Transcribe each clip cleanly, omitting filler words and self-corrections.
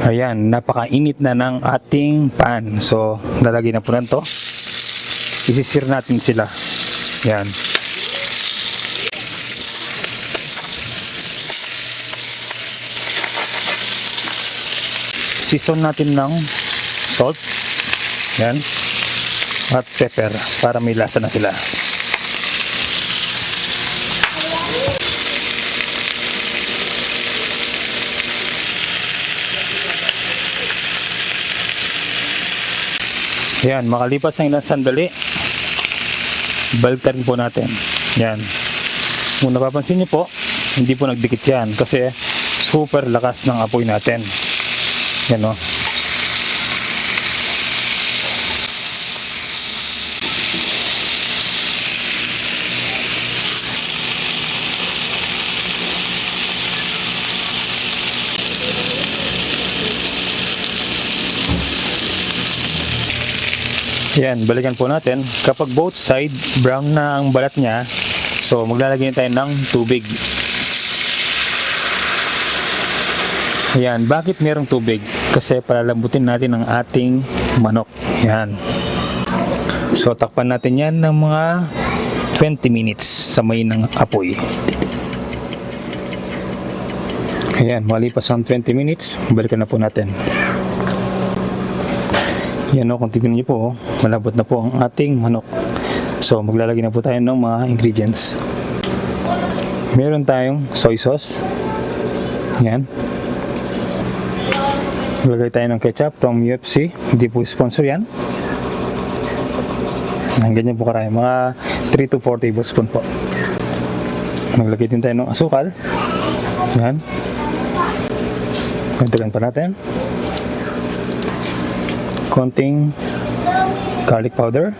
Ayan, napakainit na ng ating pan. So, lalagay na po na ito. Isisir natin sila. Ayan. Season natin ng salt. Ayan. At pepper para may lasa na sila. Ayan, makalipas ng ilang sandali, balikan po natin. Ayan. Kung napapansin niyo po, hindi po nagdikit yan kasi super lakas ng apoy natin. Ayan o. Yan, balikan po natin. Kapag both side brown na ang balat niya, so maglalagay tayo ng tubig. Yan, bakit merong tubig? Kasi palalambutin natin ang ating manok. Yan. So takpan natin yan ng mga 20 minutes sa may ng apoy. Ayan, malipas ang 20 minutes, balikan na po natin. Yan o, kung tignan niyo po, malabot na po ang ating manok. So, maglalagay na po tayo ng mga ingredients. Meron tayong soy sauce. Yan. Maglagay tayo ng ketchup from UFC. Hindi po sponsor yan. Ganyan po karami. Mga 3 to 4 tablespoon po. Maglagay din tayo ng asukal. Yan. Kuntigan pa natin. Konting garlic powder,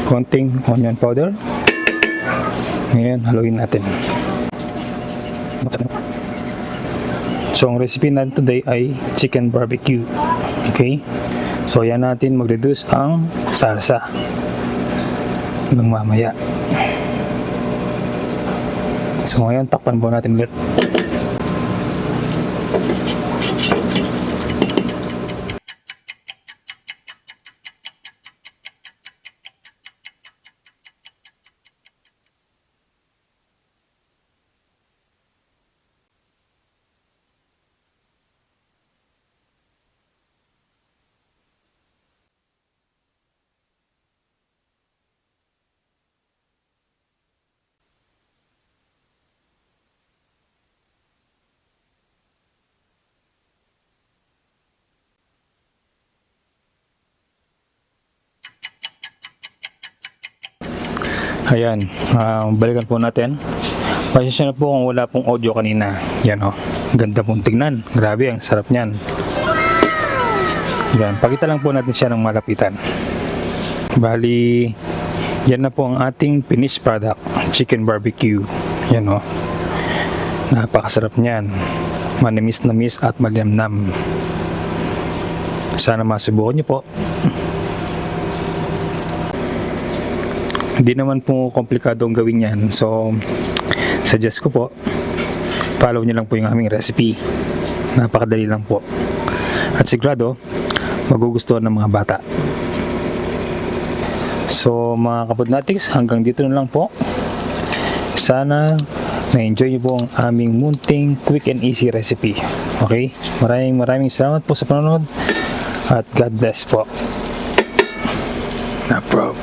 konting onion powder. Ngayon, haluin natin. So, ang recipe natin today ay chicken barbecue. Okay? So, yan natin mag-reduce ang salsa ng mamaya. So, ngayon, takpan po natin ulit. Ayan, balikan po natin. Pasensya na po kung wala pong audio kanina. Yan o, ganda pong tingnan. Grabe, ang sarap niyan. Yan, pakita lang po natin siya ng malapitan. Bali, yan na po ang ating finished product, chicken barbecue. Yan o, napakasarap niyan. Manimis-namis at malinamnam. Sana masubukan niyo po. Hindi naman po komplikadong gawin yan. So, suggest ko po, follow nyo lang po yung aming recipe. Napakadali lang po. At sigurado, magugustuhan ng mga bata. So, mga kapodnatics, hanggang dito na lang po. Sana na-enjoy nyo po ang aming munting quick and easy recipe. Okay? Maraming salamat po sa panonood. At God bless po. Na proud.